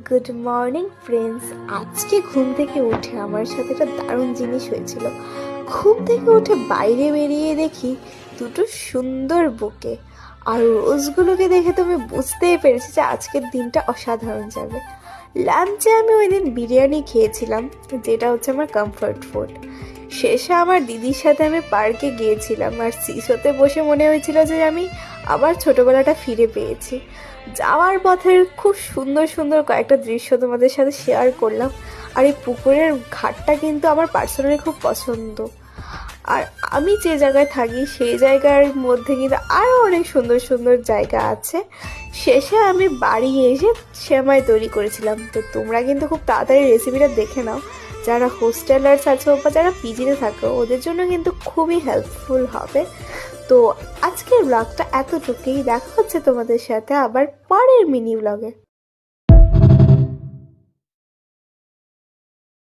Good morning friends. আজকে ঘুম থেকে উঠে আমার সাথে একটা দারুণ জিনিস হয়েছিল। ঘুম থেকে উঠে বাইরে বেরিয়ে দেখি দুটো সুন্দর বুকে, আর রোজগুলোকে দেখে তো আমি বুঝতেই পেরেছি যে আজকের দিনটা অসাধারণ যাবে। লাঞ্চে আমি ওই দিন বিরিয়ানি খেয়েছিলাম, যেটা হচ্ছে আমার কমফর্ট ফুড। শেষে আমার দিদির সাথে আমি পার্কে গিয়েছিলাম, আর সিসোতে বসে মনে হয়েছিল যে আমি আবার ছোটবেলাটা ফিরে পেয়েছি। যাওয়ার পথের খুব সুন্দর সুন্দর কয়েকটা দৃশ্য তোমাদের সাথে শেয়ার করলাম। আর এই পুকুরের ঘাটটা কিন্তু আমার পার্সোনালি খুব পছন্দ। আর আমি যে জায়গায় থাকি সেই জায়গার মধ্যে কিন্তু আরও অনেক সুন্দর সুন্দর জায়গা আছে। শেষে আমি বাড়ি এসে সেমাই তৈরি করেছিলাম। তো তোমরা কিন্তু খুব তাড়াতাড়ি রেসিপিটা দেখে নাও। যারা হোস্টেলার্স আছে বা যারা পিজিতে থাকো ওদের জন্য কিন্তু খুবই হেল্পফুল হবে। তো আজকের ব্লগটা এতটুকুই। দেখা হচ্ছে তোমাদের সাথে আবার পরের মিনি ব্লগে।